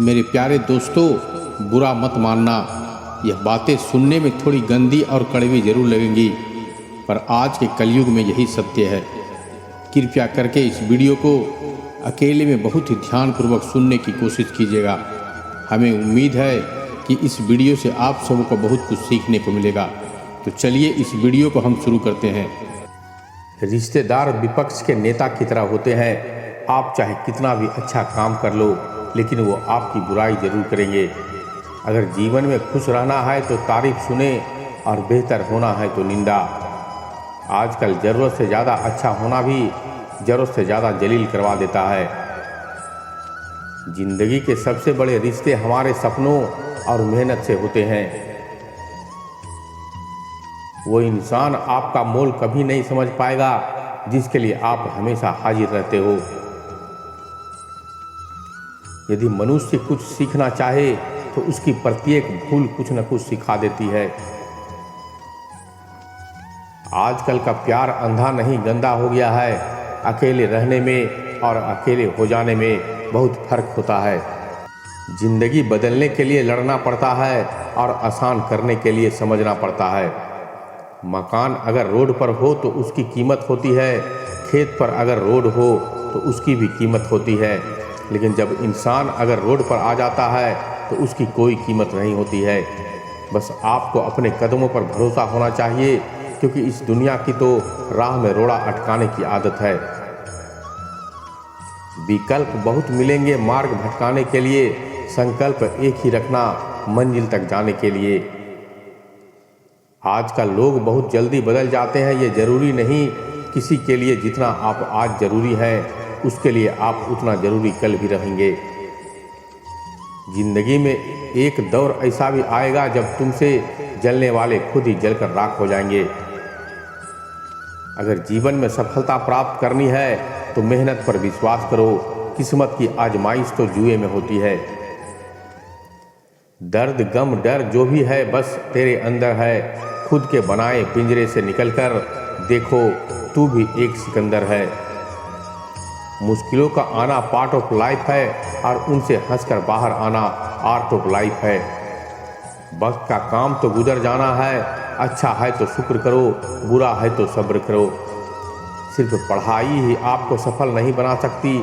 मेरे प्यारे दोस्तों, बुरा मत मानना, यह बातें सुनने में थोड़ी गंदी और कड़वी जरूर लगेंगी, पर आज के कलयुग में यही सत्य है। कृपया करके इस वीडियो को अकेले में बहुत ही ध्यानपूर्वक सुनने की कोशिश कीजिएगा। हमें उम्मीद है कि इस वीडियो से आप सबों को बहुत कुछ सीखने को मिलेगा। तो चलिए इस वीडियो को हम शुरू करते हैं। रिश्तेदार विपक्ष के नेता की तरह होते हैं। आप चाहे कितना भी अच्छा काम कर लो, लेकिन वो आपकी बुराई जरूर करेंगे। अगर जीवन में खुश रहना है तो तारीफ सुने और बेहतर होना है तो निंदा। आजकल ज़रूरत से ज़्यादा अच्छा होना भी ज़रूरत से ज़्यादा जलील करवा देता है। जिंदगी के सबसे बड़े रिश्ते हमारे सपनों और मेहनत से होते हैं। वो इंसान आपका मोल कभी नहीं समझ पाएगा जिसके लिए आप हमेशा हाजिर रहते हो। यदि मनुष्य कुछ सीखना चाहे तो उसकी प्रत्येक भूल कुछ न कुछ सिखा देती है। आजकल का प्यार अंधा नहीं गंदा हो गया है। अकेले रहने में और अकेले हो जाने में बहुत फर्क होता है। जिंदगी बदलने के लिए लड़ना पड़ता है और आसान करने के लिए समझना पड़ता है। मकान अगर रोड पर हो तो उसकी कीमत होती है, खेत पर अगर रोड हो तो उसकी भी कीमत होती है, लेकिन जब इंसान अगर रोड पर आ जाता है तो उसकी कोई कीमत नहीं होती है। बस आपको अपने कदमों पर भरोसा होना चाहिए, क्योंकि इस दुनिया की तो राह में रोड़ा अटकाने की आदत है। विकल्प बहुत मिलेंगे मार्ग भटकाने के लिए, संकल्प एक ही रखना मंजिल तक जाने के लिए। आजकल लोग बहुत जल्दी बदल जाते हैं। ये जरूरी नहीं किसी के लिए जितना आप आज जरूरी है उसके लिए आप उतना जरूरी कल भी रहेंगे। जिंदगी में एक दौर ऐसा भी आएगा जब तुमसे जलने वाले खुद ही जलकर राख हो जाएंगे। अगर जीवन में सफलता प्राप्त करनी है तो मेहनत पर विश्वास करो। किस्मत की आजमाइश तो जुए में होती है। दर्द गम डर जो भी है बस तेरे अंदर है। खुद के बनाए पिंजरे से निकलकर देखो, तू भी एक सिकंदर है। मुश्किलों का आना पार्ट ऑफ लाइफ है और उनसे हंसकर बाहर आना आर्ट ऑफ लाइफ है। वक्त का काम तो गुजर जाना है। अच्छा है तो शुक्र करो, बुरा है तो सब्र करो। सिर्फ पढ़ाई ही आपको सफल नहीं बना सकती,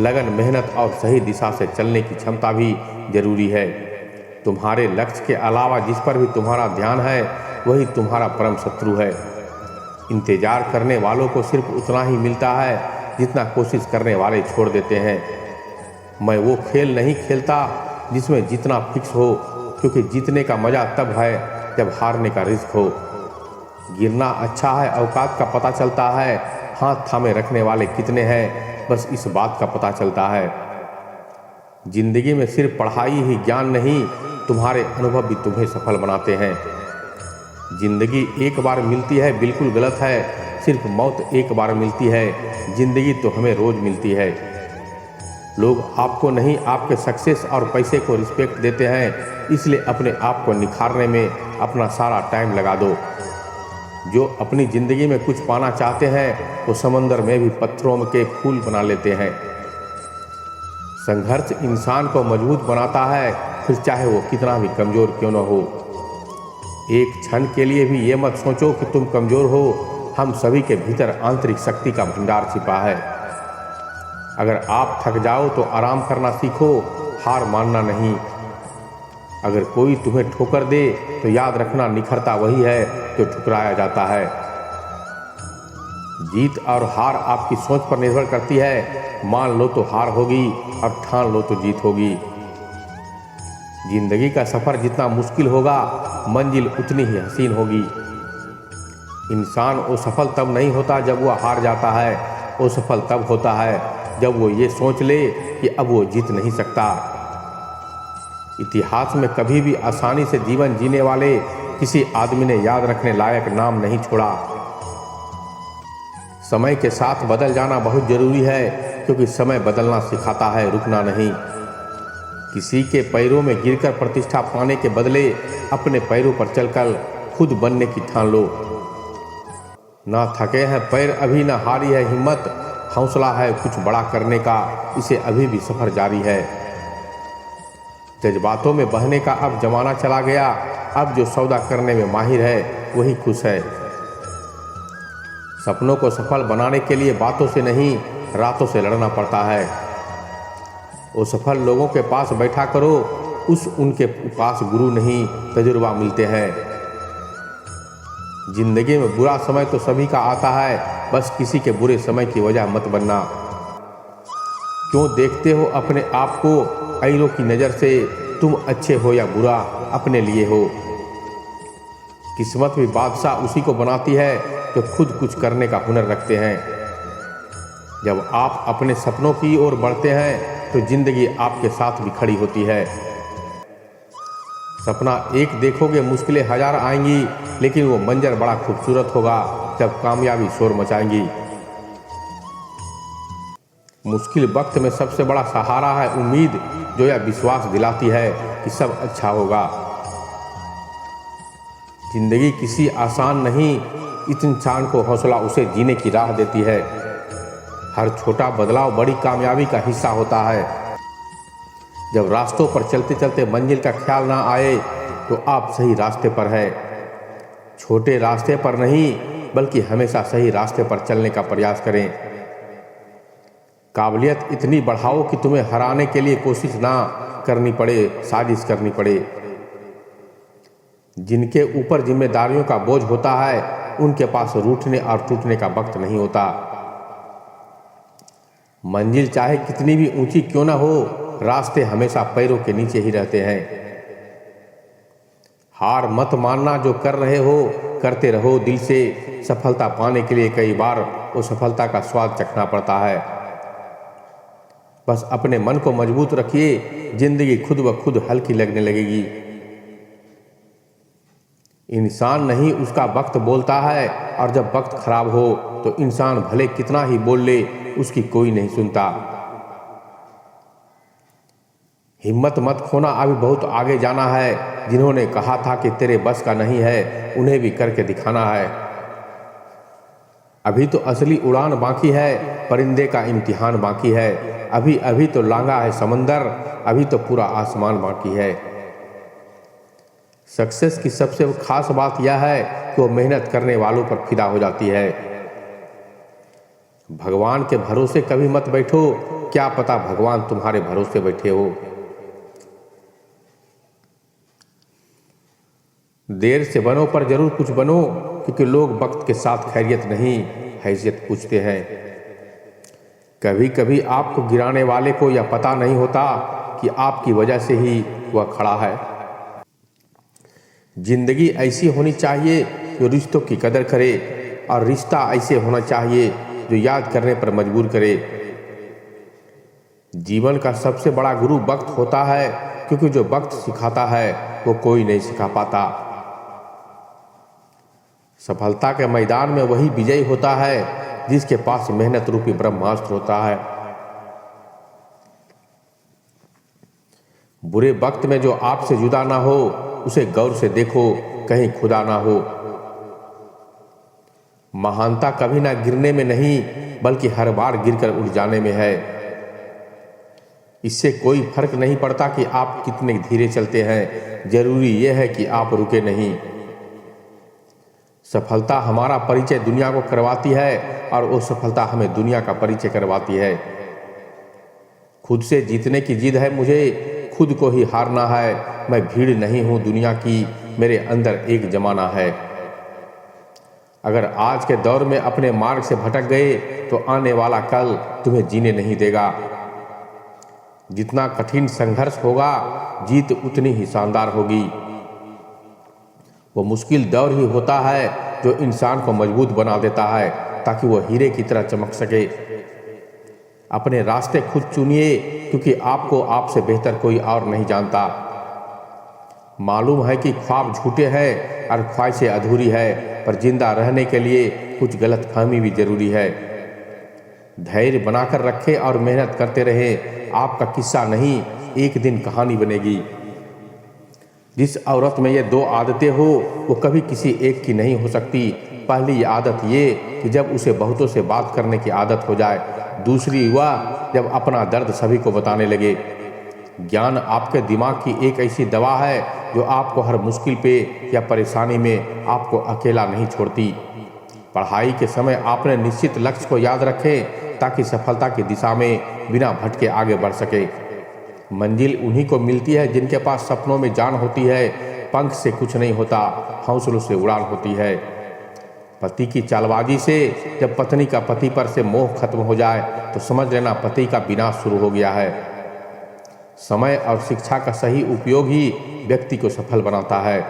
लगन मेहनत और सही दिशा से चलने की क्षमता भी जरूरी है। तुम्हारे लक्ष्य के अलावा जिस पर भी तुम्हारा ध्यान है वही तुम्हारा परम शत्रु है। इंतजार करने वालों को सिर्फ उतना ही मिलता है जितना कोशिश करने वाले छोड़ देते हैं। मैं वो खेल नहीं खेलता जिसमें जीतना फिक्स हो, क्योंकि जीतने का मजा तब है जब हारने का रिस्क हो। गिरना अच्छा है, औकात का पता चलता है। हाथ थामे रखने वाले कितने हैं बस इस बात का पता चलता है। जिंदगी में सिर्फ पढ़ाई ही ज्ञान नहीं, तुम्हारे अनुभव भी तुम्हें सफल बनाते हैं। जिंदगी एक बार मिलती है बिल्कुल गलत है। सिर्फ मौत एक बार मिलती है, जिंदगी तो हमें रोज मिलती है। लोग आपको नहीं आपके सक्सेस और पैसे को रिस्पेक्ट देते हैं, इसलिए अपने आप को निखारने में अपना सारा टाइम लगा दो। जो अपनी जिंदगी में कुछ पाना चाहते हैं वो समंदर में भी पत्थरों के फूल बना लेते हैं। संघर्ष इंसान को मजबूत बनाता है, फिर चाहे वो कितना भी कमजोर क्यों न हो। एक क्षण के लिए भी ये मत सोचो कि तुम कमजोर हो। हम सभी के भीतर आंतरिक शक्ति का भंडार छिपा है। अगर आप थक जाओ तो आराम करना सीखो, हार मानना नहीं। अगर कोई तुम्हें ठोकर दे तो याद रखना निखरता वही है जो ठुकराया जाता है। जीत और हार आपकी सोच पर निर्भर करती है। मान लो तो हार होगी और ठान लो तो जीत होगी। जिंदगी का सफर जितना मुश्किल होगा मंजिल उतनी ही हसीन होगी। इंसान वो सफल तब नहीं होता जब वो हार जाता है, वो सफल तब होता है जब वो ये सोच ले कि अब वो जीत नहीं सकता। इतिहास में कभी भी आसानी से जीवन जीने वाले किसी आदमी ने याद रखने लायक नाम नहीं छोड़ा। समय के साथ बदल जाना बहुत जरूरी है, क्योंकि समय बदलना सिखाता है, रुकना नहीं। किसी के पैरों में गिरकर प्रतिष्ठा पाने के बदले अपने पैरों पर चलकर खुद बनने की ठान लो। ना थके हैं पैर अभी, ना हारी है हिम्मत। हौसला है कुछ बड़ा करने का, इसे अभी भी सफर जारी है। जज्बातों में बहने का अब जमाना चला गया। अब जो सौदा करने में माहिर है वही खुश है। सपनों को सफल बनाने के लिए बातों से नहीं, रातों से लड़ना पड़ता है। वो सफल लोगों के पास बैठा करो, उनके पास गुरु नहीं तजुर्बा मिलते हैं। जिंदगी में बुरा समय तो सभी का आता है, बस किसी के बुरे समय की वजह मत बनना। क्यों देखते हो अपने आप को ऐरों की नज़र से? तुम अच्छे हो या बुरा अपने लिए हो। किस्मत भी बादशाह उसी को बनाती है जो खुद कुछ करने का हुनर रखते हैं। जब आप अपने सपनों की ओर बढ़ते हैं तो जिंदगी आपके साथ भी खड़ी होती है। सपना एक देखोगे, मुश्किलें हजार आएंगी, लेकिन वो मंजर बड़ा खूबसूरत होगा जब कामयाबी शोर मचाएंगी। मुश्किल वक्त में सबसे बड़ा सहारा है उम्मीद, जो यह विश्वास दिलाती है कि सब अच्छा होगा। जिंदगी किसी आसान नहीं, इस इंसान को हौसला उसे जीने की राह देती है। हर छोटा बदलाव बड़ी कामयाबी का हिस्सा होता है। जब रास्तों पर चलते चलते मंजिल का ख्याल ना आए तो आप सही रास्ते पर है। छोटे रास्ते पर नहीं, बल्कि हमेशा सही रास्ते पर चलने का प्रयास करें। काबिलियत इतनी बढ़ाओ कि तुम्हें हराने के लिए कोशिश ना करनी पड़े, साजिश करनी पड़े। जिनके ऊपर जिम्मेदारियों का बोझ होता है, उनके पास रूठने और टूटने का वक्त नहीं होता। मंजिल चाहे कितनी भी ऊंची क्यों ना हो, रास्ते हमेशा पैरों के नीचे ही रहते हैं। हार मत मानना, जो कर रहे हो करते रहो दिल से। सफलता पाने के लिए कई बार वो सफलता का स्वाद चखना पड़ता है। बस अपने मन को मजबूत रखिए, जिंदगी खुद ब खुद हल्की लगने लगेगी। इंसान नहीं, उसका वक्त बोलता है, और जब वक्त खराब हो तो इंसान भले कितना ही बोल ले, उसकी कोई नहीं सुनता। हिम्मत मत खोना, अभी बहुत आगे जाना है। जिन्होंने कहा था कि तेरे बस का नहीं है, उन्हें भी करके दिखाना है। अभी तो असली उड़ान बाकी है, परिंदे का इम्तिहान बाकी है। अभी अभी तो लांघा है समंदर, अभी तो पूरा आसमान बाकी है। सक्सेस की सबसे खास बात यह है कि वो मेहनत करने वालों पर फिदा हो जाती है। भगवान के भरोसे कभी मत बैठो, क्या पता भगवान तुम्हारे भरोसे बैठे हो। देर से बनो पर जरूर कुछ बनो, क्योंकि लोग वक्त के साथ खैरियत नहीं, हैसियत पूछते हैं। कभी कभी आपको गिराने वाले को यह पता नहीं होता कि आपकी वजह से ही वह खड़ा है। जिंदगी ऐसी होनी चाहिए जो रिश्तों की कदर करे, और रिश्ता ऐसे होना चाहिए जो याद करने पर मजबूर करे। जीवन का सबसे बड़ा गुरु वक्त होता है, क्योंकि जो वक्त सिखाता है वो कोई नहीं सिखा पाता। सफलता के मैदान में वही विजयी होता है जिसके पास मेहनत रूपी ब्रह्मास्त्र होता है। बुरे वक्त में जो आपसे जुदा ना हो, उसे गौर से देखो, कहीं खुदा ना हो। महानता कभी ना गिरने में नहीं, बल्कि हर बार गिरकर उठ जाने में है। इससे कोई फर्क नहीं पड़ता कि आप कितने धीरे चलते हैं, जरूरी यह है कि आप रुके नहीं। सफलता हमारा परिचय दुनिया को करवाती है, और वो सफलता हमें दुनिया का परिचय करवाती है। खुद से जीतने की जिद है मुझे, खुद को ही हारना है। मैं भीड़ नहीं हूँ दुनिया की, मेरे अंदर एक जमाना है। अगर आज के दौर में अपने मार्ग से भटक गए तो आने वाला कल तुम्हें जीने नहीं देगा। जितना कठिन संघर्ष होगा, जीत उतनी ही शानदार होगी। वो मुश्किल दौर ही होता है जो इंसान को मजबूत बना देता है, ताकि वो हीरे की तरह चमक सके। अपने रास्ते खुद चुनिए, क्योंकि आपको आपसे बेहतर कोई और नहीं जानता। मालूम है कि ख्वाब झूठे हैं और ख्वाहिशें अधूरी है, पर जिंदा रहने के लिए कुछ गलतफहमी भी जरूरी है। धैर्य बनाकर रखें और मेहनत करते रहें। आपका किस्सा नहीं, एक दिन कहानी बनेगी। जिस औरत में ये दो आदतें हो, वो कभी किसी एक की नहीं हो सकती। पहली आदत ये कि जब उसे बहुतों से बात करने की आदत हो जाए। दूसरी वह जब अपना दर्द सभी को बताने लगे। ज्ञान आपके दिमाग की एक ऐसी दवा है जो आपको हर मुश्किल पे या परेशानी में आपको अकेला नहीं छोड़ती। पढ़ाई के समय आपने निश्चित लक्ष्य को याद रखें ताकि सफलता की दिशा में बिना भटके आगे बढ़ सके। मंजिल उन्हीं को मिलती है जिनके पास सपनों में जान होती है। पंख से कुछ नहीं होता, हौसलों से उड़ान होती है। पति की चालबाजी से जब पत्नी का पति पर से मोह खत्म हो जाए तो समझ लेना पति का विनाश शुरू हो गया है। समय और शिक्षा का सही उपयोग ही व्यक्ति को सफल बनाता है।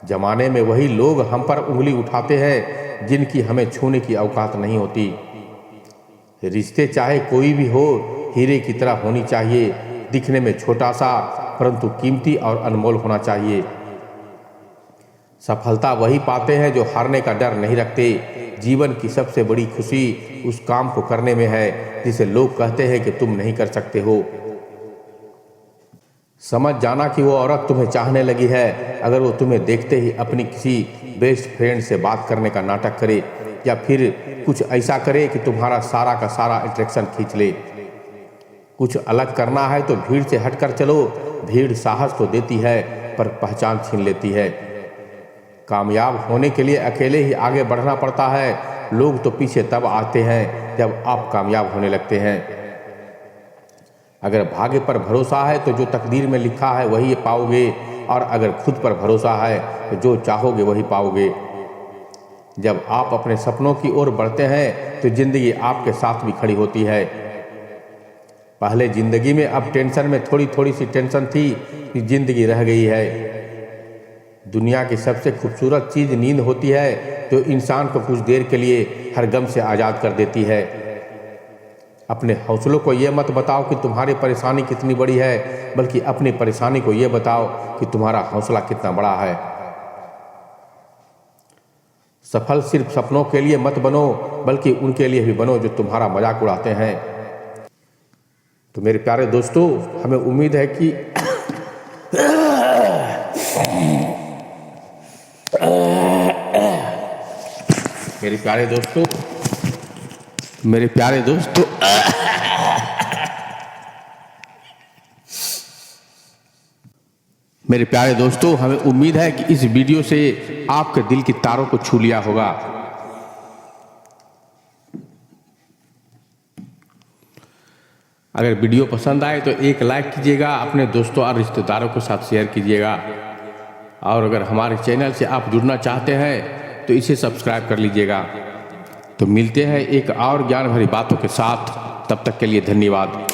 जमाने में वही लोग हम पर उंगली उठाते हैं जिनकी हमें छूने की औकात नहीं होती। रिश्ते चाहे कोई भी हो, हीरे की तरह होनी चाहिए। दिखने में छोटा सा परंतु कीमती और अनमोल होना चाहिए। सफलता वही पाते हैं जो हारने का डर नहीं रखते। जीवन की सबसे बड़ी खुशी उस काम को करने में है जिसे लोग कहते हैं कि तुम नहीं कर सकते हो। समझ जाना कि वो औरत तुम्हें चाहने लगी है अगर वो तुम्हें देखते ही अपनी किसी बेस्ट फ्रेंड से बात करने का नाटक करे या फिर कुछ ऐसा करे कि तुम्हारा सारा का सारा अट्रैक्शन खींच ले। कुछ अलग करना है तो भीड़ से हटकर चलो। भीड़ साहस तो देती है पर पहचान छीन लेती है। कामयाब होने के लिए अकेले ही आगे बढ़ना पड़ता है। लोग तो पीछे तब आते हैं जब आप कामयाब होने लगते हैं। अगर भाग्य पर भरोसा है तो जो तकदीर में लिखा है वही पाओगे, और अगर खुद पर भरोसा है तो जो चाहोगे वही पाओगे। जब आप अपने सपनों की ओर बढ़ते हैं तो जिंदगी आपके साथ भी खड़ी होती है। पहले जिंदगी में अब टेंशन में थोड़ी थोड़ी सी टेंशन थी कि जिंदगी रह गई है। दुनिया की सबसे खूबसूरत चीज़ नींद होती है जो इंसान को कुछ देर के लिए हर गम से आज़ाद कर देती है। अपने हौसलों को ये मत बताओ कि तुम्हारी परेशानी कितनी बड़ी है, बल्कि अपनी परेशानी को ये बताओ कि तुम्हारा हौसला कितना बड़ा है। सफल सिर्फ सपनों के लिए मत बनो, बल्कि उनके लिए भी बनो जो तुम्हारा मजाक उड़ाते हैं। तो मेरे प्यारे दोस्तों, हमें उम्मीद है कि मेरे प्यारे दोस्तों हमें उम्मीद है कि इस वीडियो से आपके दिल की तारों को छू लिया होगा। अगर वीडियो पसंद आए तो एक लाइक कीजिएगा, अपने दोस्तों और रिश्तेदारों के साथ शेयर कीजिएगा, और अगर हमारे चैनल से आप जुड़ना चाहते हैं तो इसे सब्सक्राइब कर लीजिएगा। तो मिलते हैं एक और ज्ञान भरी बातों के साथ। तब तक के लिए धन्यवाद।